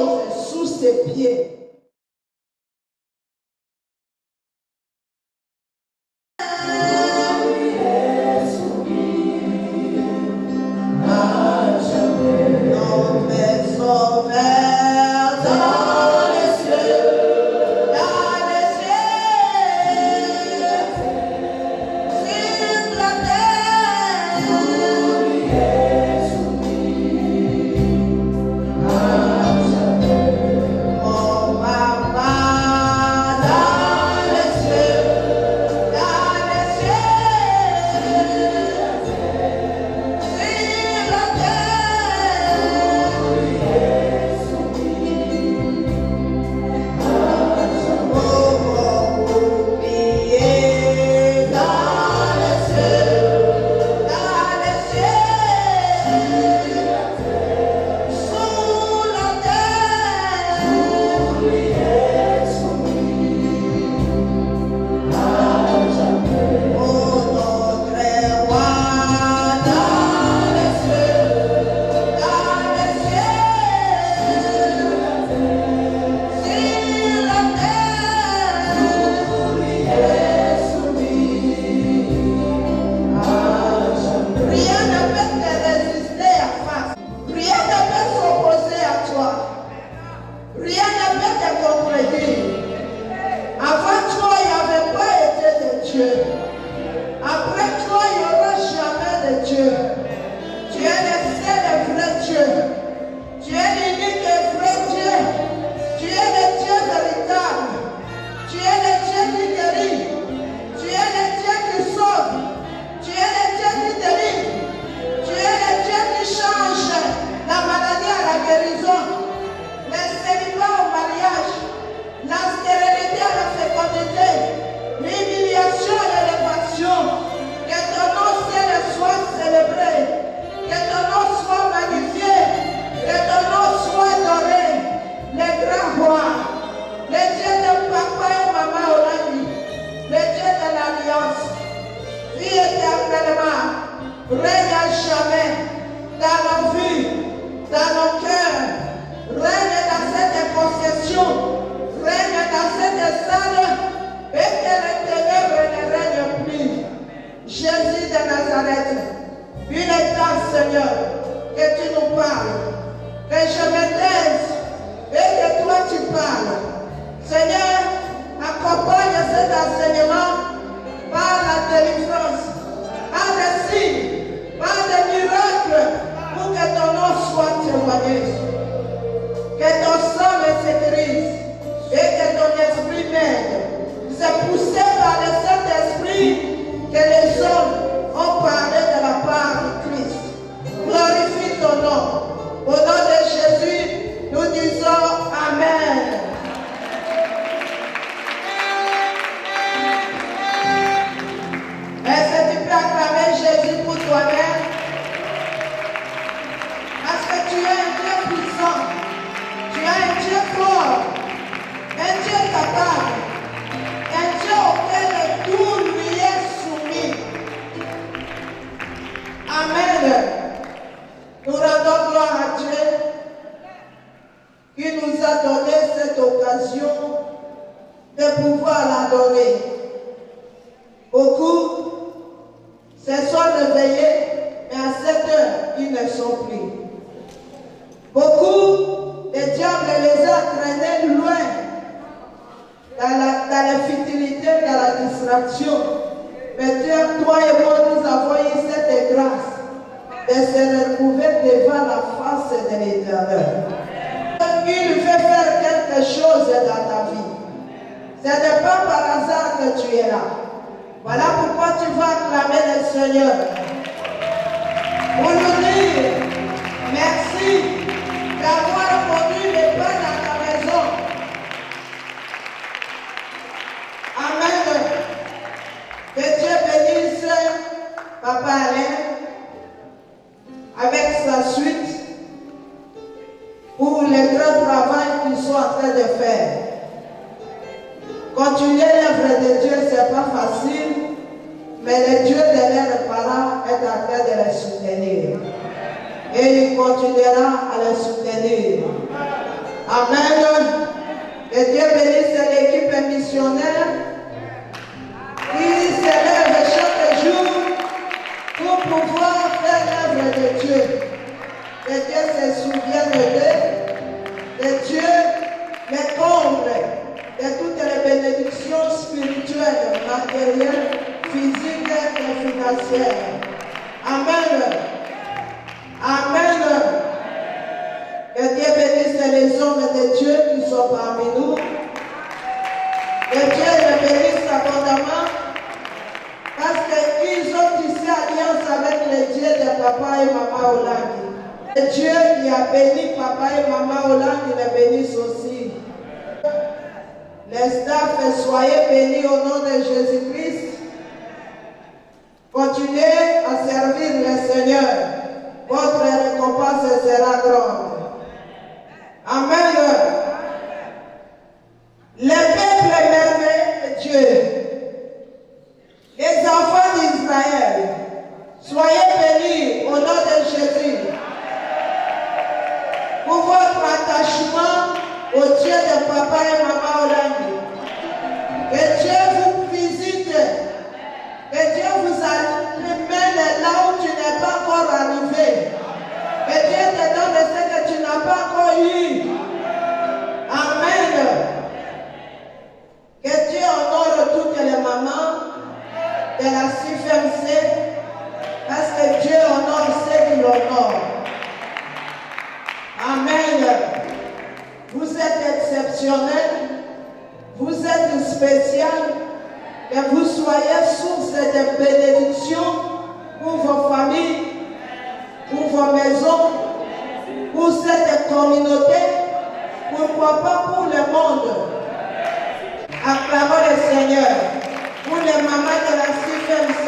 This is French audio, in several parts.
choses sous ses pieds. Amen. Que Dieu bénisse l'équipe missionnaire qui s'élève chaque jour pour pouvoir faire l'œuvre de Dieu. Que Dieu se souvienne d'eux, que Dieu les comble de toutes les bénédictions spirituelles, matérielles, physiques et financières. Amen. Amen. Que Dieu bénisse les hommes de Dieu qui sont parmi nous. Que Dieu les bénisse abondamment parce qu'ils ont tissé alliance avec les dieux de papa et maman Olandi. Le Dieu qui a béni papa et maman Olandi les bénisse aussi. Les staffs, soyez bénis au nom de Jésus-Christ. Continuez à servir le Seigneur. Votre récompense sera grande. Amen. Le peuple merveilleux de Dieu, les enfants d'Israël, soyez bénis au nom de Jésus pour votre attachement au Dieu de papa et maman Olandi. Que Dieu vous visite, que Dieu vous amène là où tu n'es pas encore arrivé. Que Dieu te donne ce que tu n'as pas encore eu. Amen. Que Dieu honore toutes les mamans de la CFMC parce que Dieu honore ceux qui l'honorent. Amen. Vous êtes exceptionnels, vous êtes spécial, que vous soyez source de bénédiction pour vos familles, pour vos maisons, pour cette communauté, pourquoi pas pour le monde. Acclamons le Seigneur pour les mamans de la CFMC.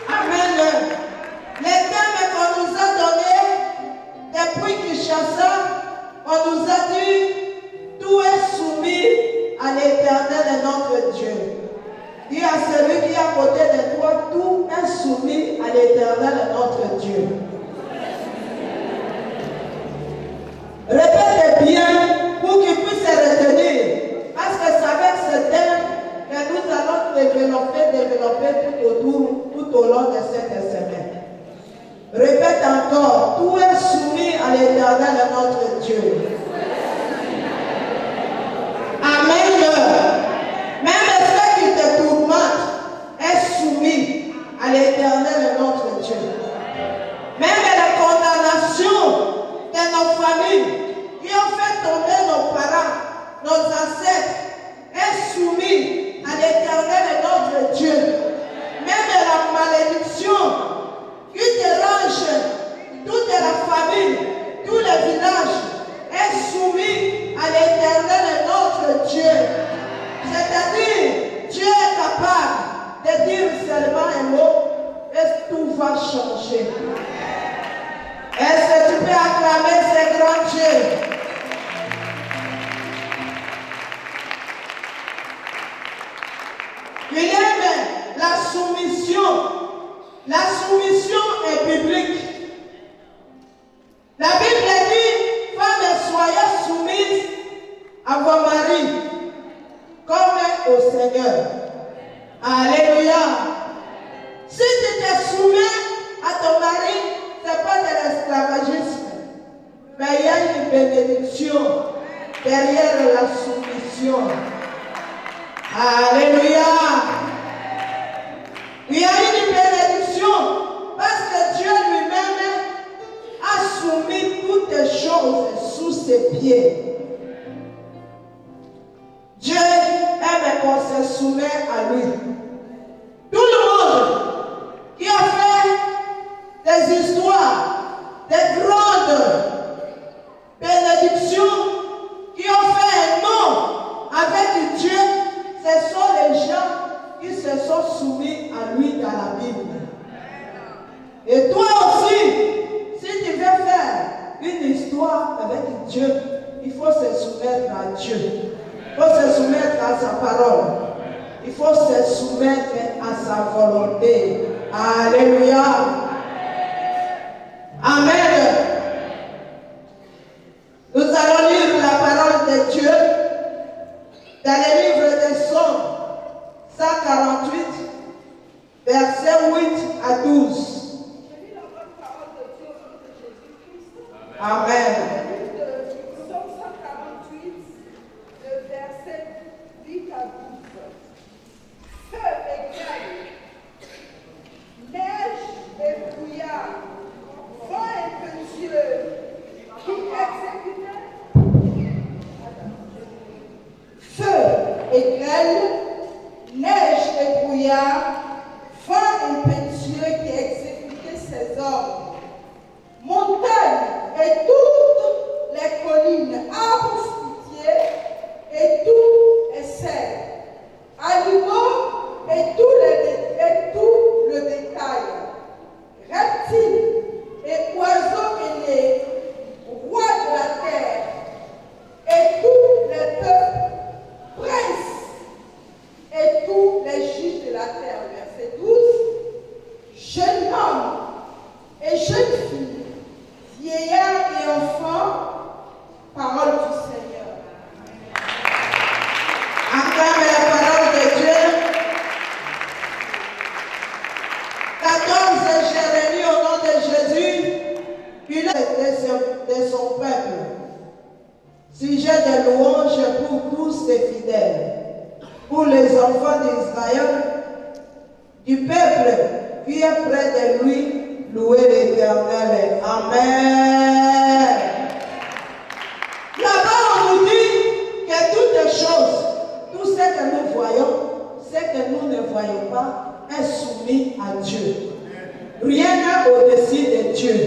Amen. Les thèmes qu'on nous a donnés depuis Kinshasa, on nous a dit tout est soumis à l'Éternel notre Dieu. Dis à celui qui est à côté de toi, tout est soumis à l'Éternel notre Dieu. Répète bien pour qu'il puisse se retenir. Parce que c'est avec ce thème que nous allons développer tout au long de cette semaine. Répète encore, tout est soumis à l'Éternel notre Dieu. Amen. Même ce qui te tourmente est soumis à l'Éternel notre Dieu. Même la condamnation de nos familles qui ont fait tomber nos parents, nos ancêtres, est soumis à l'Éternel notre Dieu. Même la malédiction qui dérange toute la famille, tout le village, est soumis à l'Éternel notre Dieu. C'est-à-dire, Dieu est capable de dire seulement un mot et tout va changer. Est-ce que tu peux acclamer ce grand Dieu? Il aime la soumission. La soumission est biblique. La Bible dit, femmes, soyez soumises à vos maris, comme au Seigneur. Alléluia. Si tu te soumets à ton mari, ce n'est pas de l'esclavagisme, mais il y a une bénédiction derrière la soumission. Alléluia. Il y a une bénédiction parce que Dieu lui-même a soumis toutes choses sous ses pieds. Dieu aime qu'on se soumet à lui. Tout le monde qui a fait des histoires, des grandes bénédictions, qui ont fait un nom avec Dieu, ce sont les gens qui se sont soumis à lui dans la Bible. Et toi aussi, si tu veux faire une histoire avec Dieu, il faut se soumettre à Dieu. Il faut se soumettre à sa parole. Il faut se soumettre à sa volonté. Alléluia. Amen. Amen. Psaume 148, le verset 8 à 12. Feu et grêle, neige et brouillard, vent impétueux, qui exécutait. Feu et grêle, neige et brouillard, vent impétueux qui exécutait ses ordres. Montagnes et toutes les collines, arbres fruitiers et tout est sel. Animaux et tout le bétail. Reptiles et oiseaux ailés, rois de la terre. Et tous les peuples, princes et tous les juges de la terre. Verset 12. Jeune homme et jeune fille, vieillard et enfant, parole du Seigneur. Acclame la parole de Dieu. 14, Jérémie au nom de Jésus, il est de son peuple. Sujet de louange pour tous les fidèles, pour les enfants d'Israël, du peuple qui est près de lui, louer l'Éternel. Amen. Là-bas, on nous dit que toutes choses, tout ce que nous voyons, ce que nous ne voyons pas, est soumis à Dieu. Rien n'est au-dessus de Dieu.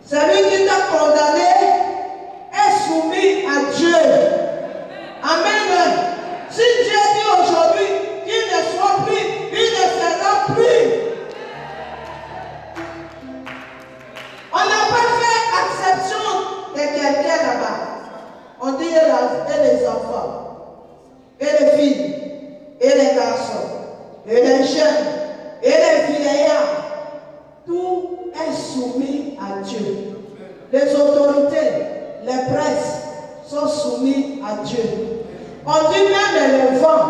Celui qui t'a condamné est soumis à Dieu. Amen. Si Dieu dit aujourd'hui qu'il ne soit plus, il ne sera plus. On n'a pas fait exception de quelqu'un là-bas. On dit et les enfants, et les filles, et les garçons, et les jeunes, et les vieillards. Tout est soumis à Dieu. Les autorités, les princes sont soumis à Dieu. On dit même le vent,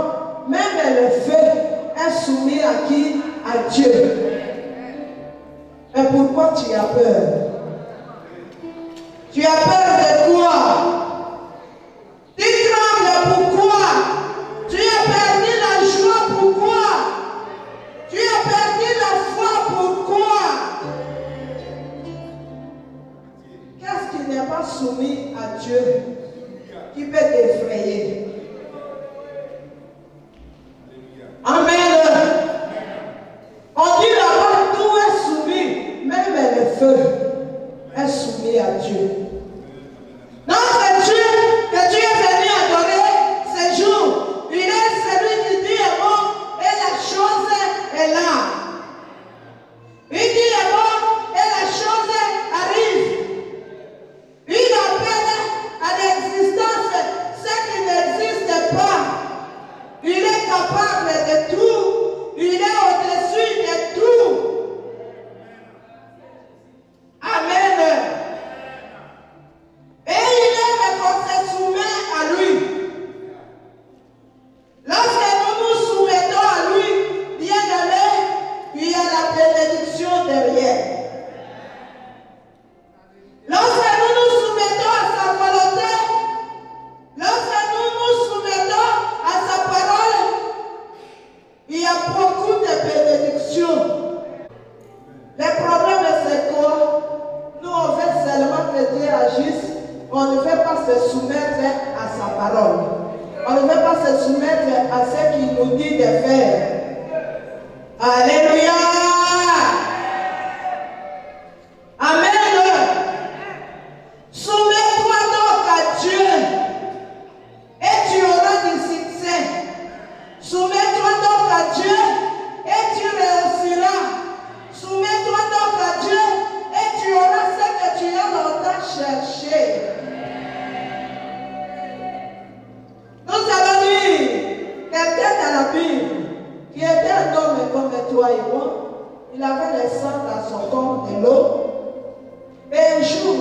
même le feu est soumis à qui? À Dieu. Mais pourquoi tu as peur? Tu as peur de quoi? Tu trembles pourquoi? Tu as perdu la joie pourquoi? Tu as perdu la foi pourquoi? Qu'est-ce qui n'est pas soumis à Dieu qui peut t'effrayer? Amen. On dit là-bas, tout est soumis, même le feu est soumis à Dieu. Notre Dieu que tu es venu adorer ce jour, il est celui qui dit est bon et la chose est là. Il dit est bon et la chose arrive. Il appelle à l'existence ce qui n'existe pas. Il est capable de tout. Il est au-dessus de tout. Amen. Et il aime qu'on se soumet à lui. Lorsque nous nous soumettons à lui, bien aimé, il y a la bénédiction derrière. Lorsque nous nous soumettons à sa volonté, lorsque nous nous soumettons à sa parole, il y a beaucoup de bénédictions. Le problème c'est quoi? Nous on veut seulement que Dieu agisse, on ne veut pas se soumettre à sa parole. On ne veut pas se soumettre à ce qu'il nous dit de faire. Alléluia! Amen! Soumets-toi donc à Dieu et tu auras du succès. Soumets-toi donc à Dieu et tu réussiras. Soumets-toi donc à Dieu et tu auras ce que tu as longtemps cherché. Nous allons lire quelqu'un dans la Bible qui était un homme comme toi et moi. Il avait le sang dans son corps de l'eau. Et un jour,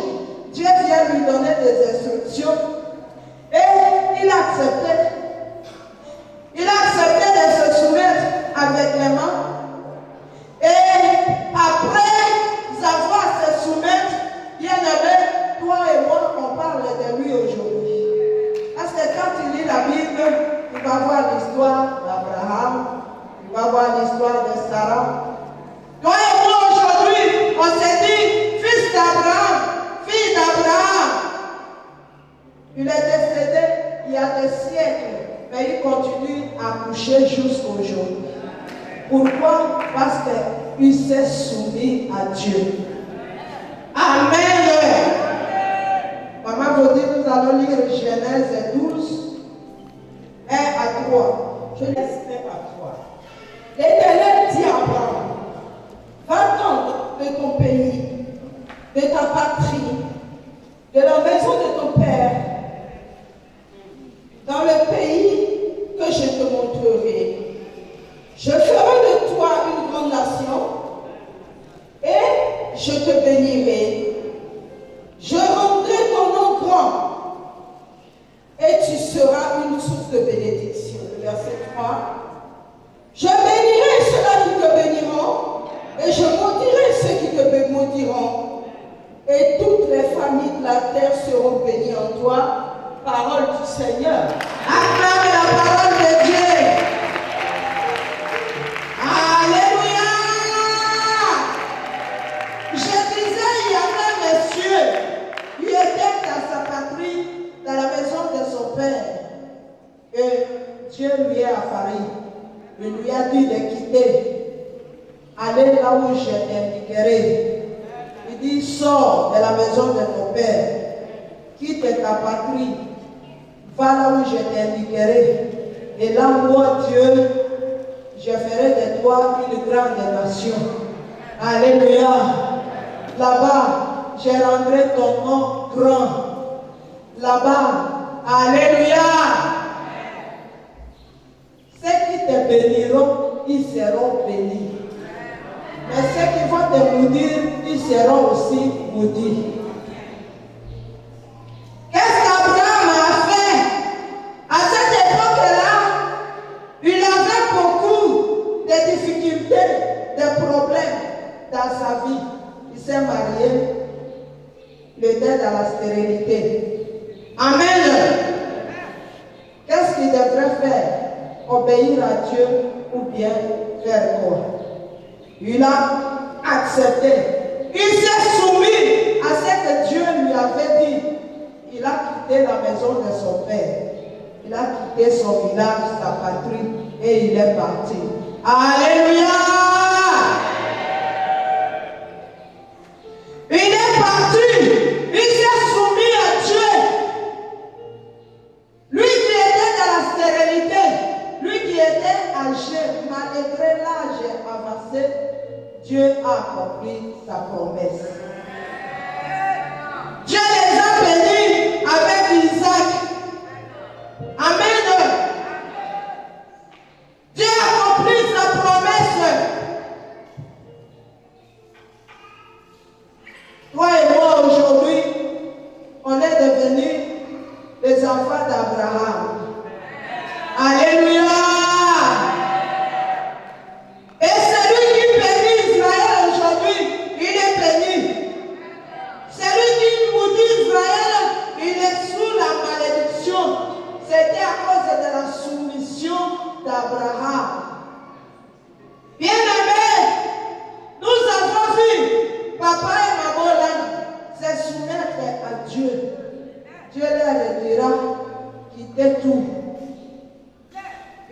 Dieu vient lui donner des instructions et il a accepté. Il a accepté de se soumettre avec les mains. Et après avoir se soumettre, bien aimé, touché jusqu'à aujourd'hui. Pourquoi? Parce qu'il s'est soumis à Dieu. Amen. Maman vous dit, nous allons lire Genèse 12, 1 à 3. Je laisse 1 à 3. L'Éternel dit à Abraham, va-t'en de ton pays, de ta patrie, de la maison de ton père, dans le pays que je te montrerai. Je ferai de toi une grande nation et je te bénirai. Je rendrai ton nom grand et tu seras une source de bénédiction. Verset 3. Je bénirai ceux-là qui te béniront et je maudirai ceux qui te maudiront. Et toutes les familles de la terre seront bénies en toi. Parole du Seigneur. Acclame la parole de Dieu. Alléluia. Je disais, il y avait un monsieur, il était dans sa patrie, dans la maison de son père. Et Dieu lui est apparu. Il lui a dit de quitter. Allez là où je t'indiquerai. Il dit, sors de la maison de ton père. Quitte ta patrie. Va là où je t'indiquerai. Et là, moi, Dieu, je ferai de toi une grande nation. Alléluia. Là-bas, je rendrai ton nom grand. Là-bas, alléluia. Ceux qui te béniront, ils seront bénis. Mais ceux qui vont te maudire, ils seront aussi maudits. Qu'est-ce qu'Abraham a fait? À cette époque-là, il avait beaucoup de difficultés, de problèmes dans sa vie. Il s'est marié, il était dans la stérilité. Amen. Qu'est-ce qu'il devrait faire? Obéir à Dieu ou bien faire quoi? Il a accepté. Il s'est soumis à ce que Dieu lui avait dit. Il a quitté la maison de son père. Il a quitté son village, sa patrie, et il est parti. Alléluia! Il est parti. Il s'est soumis à Dieu. Lui qui était dans la stérilité, lui qui était âgé, malgré l'âge avancé, Dieu a accompli sa promesse. Dieu les a bénis avec Isaac. Amen. Dieu a accompli sa promesse. Toi et moi aujourd'hui, on est devenus les enfants d'Abraham. Alléluia. Et celui qui bénit Israël aujourd'hui, il est béni. Celui qui maudit Israël, il est sous la malédiction. C'était à cause de la soumission d'Abraham. Bien-aimés, nous avons vu papa et maman là se soumettre à Dieu. Dieu leur dira, quittez tout.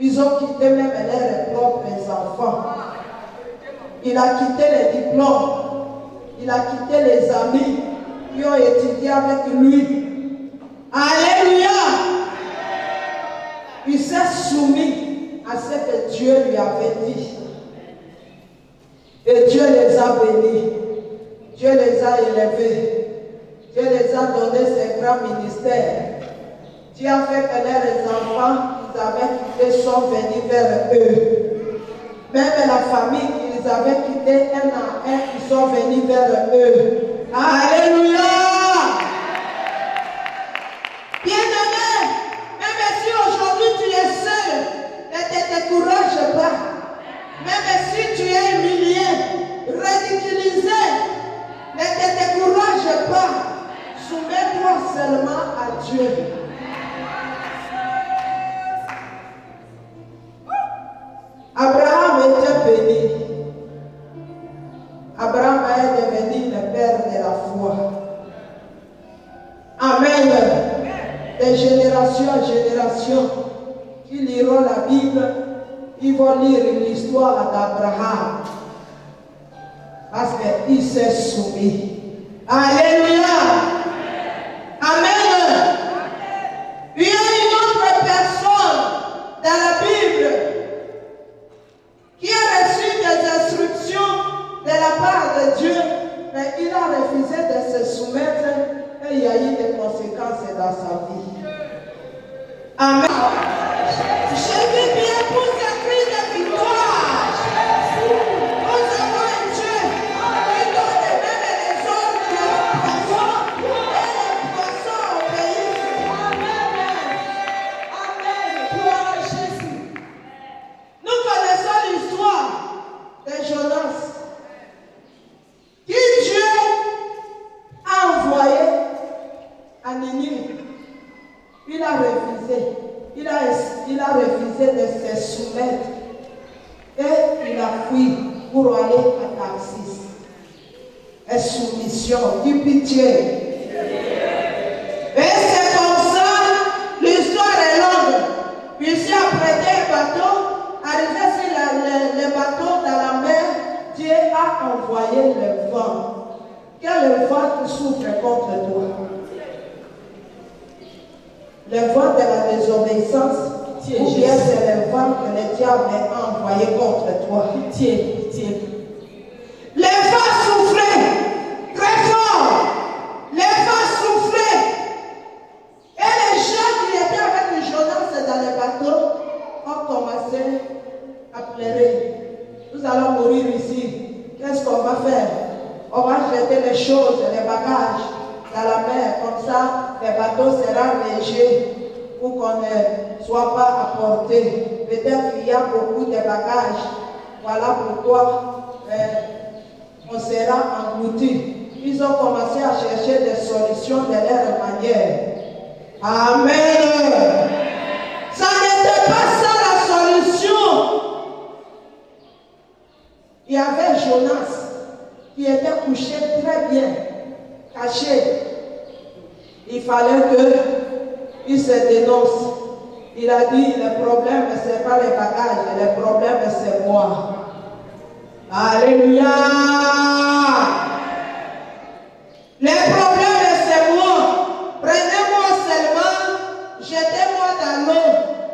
Ils ont quitté même leurs propres enfants. Il a quitté les diplômes. Il a quitté les amis qui ont étudié avec lui. Alléluia! Il s'est soumis à ce que Dieu lui avait dit. Et Dieu les a bénis. Dieu les a élevés. Dieu les a donné ses grands ministères. Dieu a fait que leurs enfants qu'ils avaient quittés sont venus vers eux. Même la famille qu'ils avaient quittée un à un, ils sont venus vers eux. Alléluia! Bien-aimé, même si aujourd'hui tu es seul, ne te décourage pas. Même si tu es humilié, ridiculisé, ne te décourage pas. Soumets-toi seulement à Dieu. Abraham était béni. Abraham est devenu le père de la foi. Amen. De génération en génération, qui liront la Bible, ils vont lire l'histoire d'Abraham. Parce qu'il s'est soumis. Alléluia. Amen. Il y a une autre personne dans la Bible qui a reçu des instructions de la part de Dieu, mais il a refusé de se soumettre et il y a eu des conséquences dans sa vie. Amen. Jésus vient pour ce cri de victoire. Nous avons un Dieu qui donne même les ordres de poissons et les poissons obéissent. Amen. Amen. Gloire à Jésus. Nous connaissons l'histoire de Jonas. Qui Dieu a envoyé à Ninive. Il a refusé. Il a refusé de se soumettre. Et il a fui pour aller à Tarsis. Et soumission, du pitié. Et c'est comme ça, l'histoire est longue. Puis si après des bateaux, arrivé sur les bateaux dans la mer, Dieu a envoyé le vent. Quel vent qui souffle contre toi? Le vent de la désobéissance, ou bien c'est le vent que le diable a envoyé contre toi. Les vents soufflaient très fort. Les vents soufflaient. Et les gens qui étaient avec Jonas dans le bateau ont commencé à pleurer. Nous allons mourir ici. Qu'est-ce qu'on va faire? On va jeter les choses, les bagages dans la mer. Comme ça, le bateau sera léger pour qu'on ne soit pas apporté. Peut-être qu'il y a beaucoup de bagages. Voilà pourquoi on sera englouti. Ils ont commencé à chercher des solutions de leur manière. Amen. Ça n'était pas ça la solution. Il y avait Jonas qui était couché très bien, caché. Il fallait qu'il se dénonce. Il a dit, le problème, ce n'est pas les bagages, le problème, c'est moi. Alléluia. Le problème, c'est moi. Prenez-moi seulement, jetez-moi dans l'eau,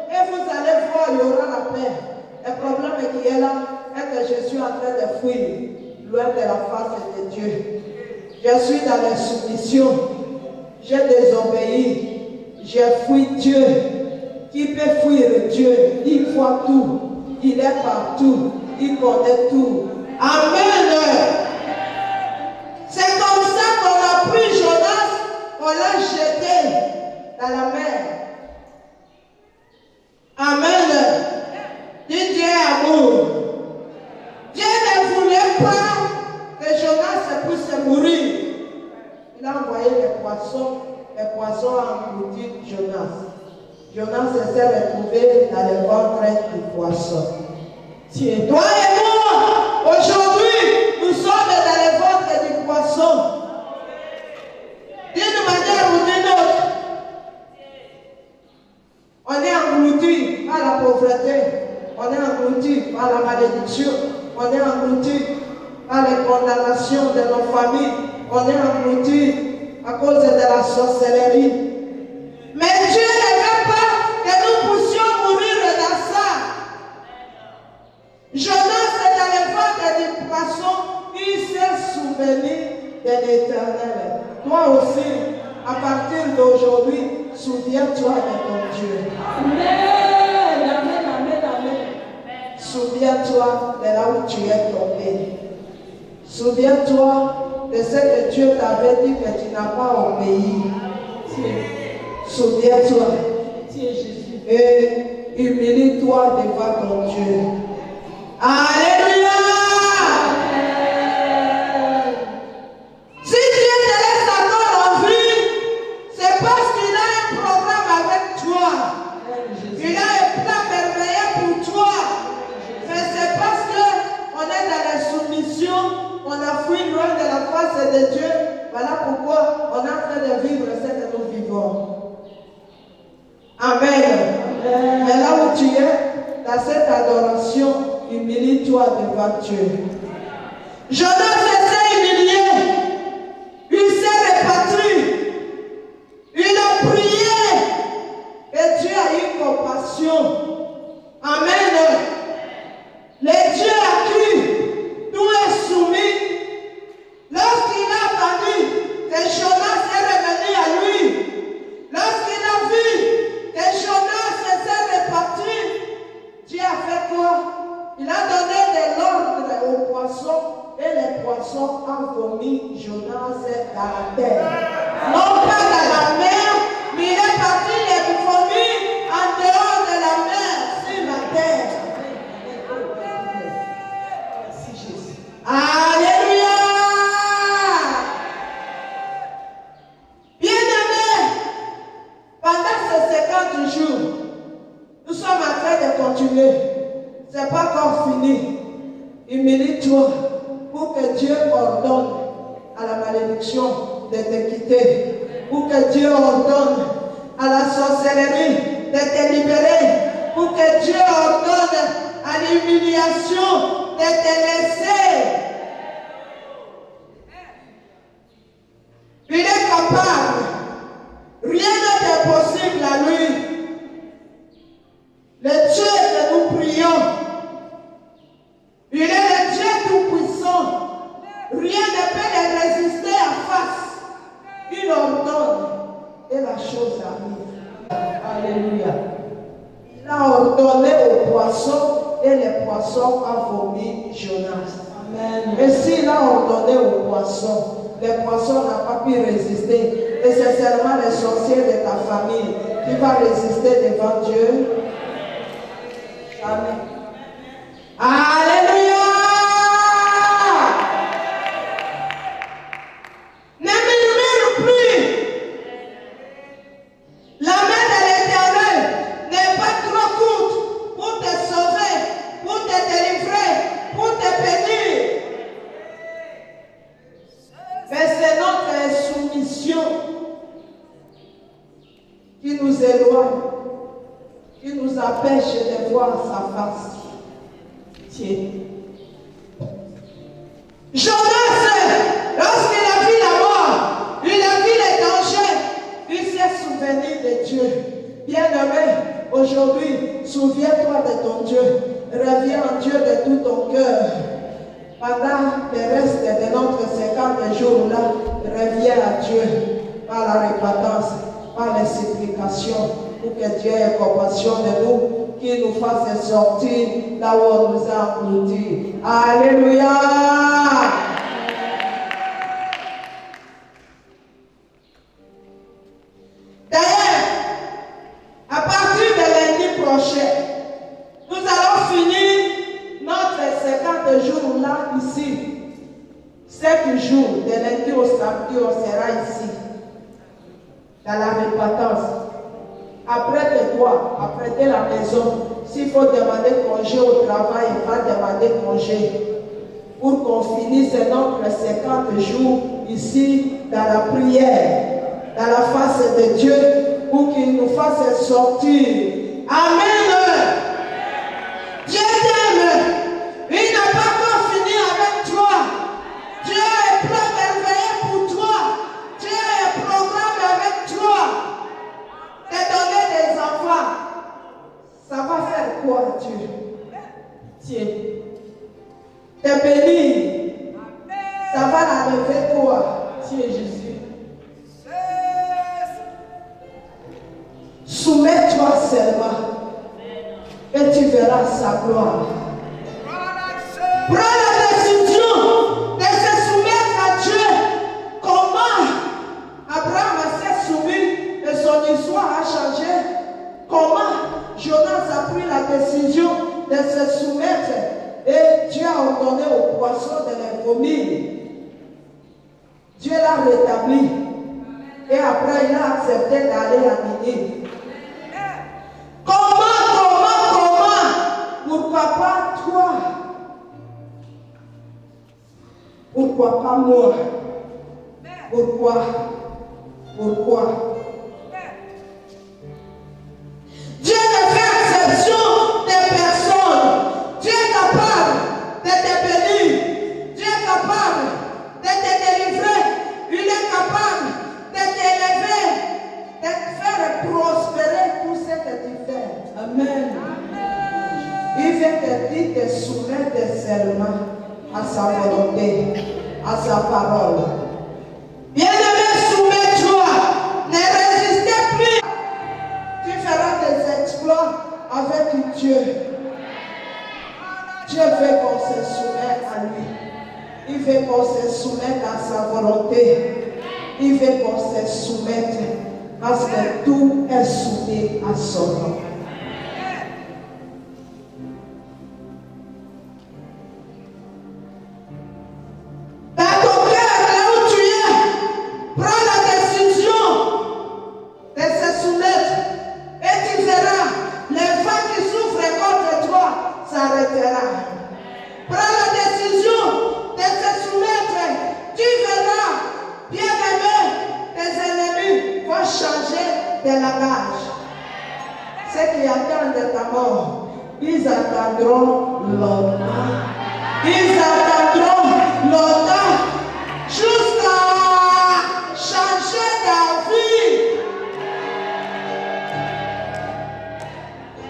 et vous allez voir, il y aura la paix. Le problème qui est là, est que je suis en train de fuir, loin de la face de Dieu. Je suis dans la soumission. J'ai désobéi. J'ai fui Dieu. Qui peut fuir Dieu? Il voit tout. Il est partout. Il connaît tout. Amen. C'est comme ça qu'on a pris Jonas, on l'a jeté dans la mer. Amen. Dieu est amour. Dieu ne voulait pas que Jonas puisse mourir. Il a envoyé les poissons ont englouti Jonas. Jonas s'est retrouvé dans le ventre du poisson. Toi et moi, aujourd'hui, nous sommes dans le ventre du poisson. D'une manière ou d'une autre, on est englouti par la pauvreté, on est englouti par la malédiction, on est englouti par les condamnations de nos familles, on est englouti à cause de la sorcellerie. Mais Dieu ne veut pas que nous puissions mourir dans ça. Jonas est dans le ventre du poisson, il s'est souvenu de l'Éternel. Toi aussi, à partir d'aujourd'hui, souviens-toi de ton Dieu. Amen. Amen, amen, amen. Souviens-toi de là où tu es tombé. Souviens-toi de ce que Dieu t'avait dit que tu n'as pas obéi. Souviens-toi. Et humilie-toi devant ton Dieu. Alléluia. Si Dieu te laisse encore en vie, c'est parce qu'il a un programme avec toi. Il a un plan merveilleux pour toi. Mais c'est parce qu'on est dans la soumission, on a fui loin de la face de Dieu. Voilà pourquoi on est en train de vivre ce que nous vivons. Amen. Mais là où tu es, dans cette adoration, humilie-toi devant Dieu. Jonas s'est humilié. Il s'est réparti. Il a prié. Et Dieu a eu compassion. Amen. Les dieux à qui tout est soumis. Lorsqu'il a entendu que Jonas est revenu à lui, lorsqu'il a vu que Jonas s'est réparti, Dieu a fait quoi? Il a donné de l'ordre aux poissons et les poissons ont vomi Jonas dans la terre. Non pas dans la mer, mais il est parti les vomi en dehors de la mer, sur la terre. Merci Jésus. Alléluia. Bien-aimés, pendant ces 50 jours, nous sommes en train de continuer. Ce n'est pas encore fini. Humilie-toi pour que Dieu ordonne à la malédiction de te quitter. Pour que Dieu ordonne à la sorcellerie de te libérer. Pour que Dieu ordonne à l'humiliation de te laisser. Il est capable. Rien n'est impossible à lui. Le Dieu que nous prions, il est le Dieu tout-puissant. Rien ne peut le résister en face. Il ordonne et la chose arrive. Alléluia. Il a ordonné aux poissons et les poissons ont vomi Jonas. Amen. Et s'il a ordonné aux poissons, les poissons n'ont pas pu résister. Et c'est seulement les sorciers de ta famille qui vont résister devant Dieu. Amen. Alléluia. Ne murmure plus. La main de l'Éternel n'est pas trop courte pour te sauver, pour te délivrer, pour te bénir. Mais c'est notre soumission qui nous éloigne, qui nous empêche de voir sa face. Tiens. Jonas, lorsqu'il a vu la mort, il a vu les dangers, il s'est souvenu de Dieu. Bien-aimé, aujourd'hui, souviens-toi de ton Dieu. Reviens en Dieu de tout ton cœur. Pendant le reste de notre 50 jours-là, reviens à Dieu par la repentance, par les supplications, pour que Dieu ait compassion de nous, qu'il nous fasse sortir là où on nous a engloutis. Alléluia! D'ailleurs, à partir de lundi prochain, nous allons finir notre 50 jours là, ici. 5 jours, de lundi au samedi, on sera ici, dans la repentance. Après de toi, après de la maison, s'il faut demander congé au travail, il va demander congé. Pour qu'on finisse notre 50 jours ici, dans la prière, dans la face de Dieu, pour qu'il nous fasse sortir. Amen. Dieu t'aime. Il n'a pas encore fini avec toi. Dieu est plein merveilleux pour toi. Dieu est programme avec toi. Te donner des enfants. Ça va faire quoi, Dieu? Tiens. Te bénir. Ça va l'enlever quoi? Tiens, Jésus. Soumets-toi seulement. Et tu verras sa gloire. Prends la décision de se soumettre à Dieu. Comment Abraham s'est soumis et son histoire a changé? Comment Jonas a pris la décision de se soumettre et Dieu a ordonné aux poissons de les vomir? Dieu l'a rétabli et après il a accepté d'aller à Ninive. Comment? Pourquoi pas toi? Pourquoi pas moi? Pourquoi? Dieu ne fait exception des personnes seulement à sa volonté, à sa parole. Bien-aimé, soumets-toi, ne résistez plus. Tu feras des exploits avec Dieu. Dieu veut qu'on se soumette à lui. Il veut qu'on se soumette à sa volonté. Il veut qu'on se soumette parce que tout est soumis à son nom. Ceux qui attendent ta mort, ils attendront longtemps. Ils attendront longtemps jusqu'à changer ta vie.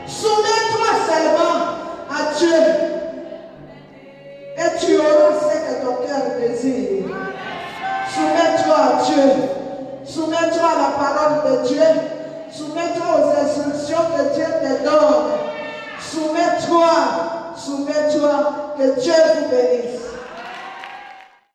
Soumets-toi seulement à Dieu et tu auras ce que ton cœur désire. Soumets-toi à Dieu. Soumets-toi à la parole de Dieu. Soumets-toi aux instructions que Dieu te donne. Soumets-toi, que Dieu vous bénisse.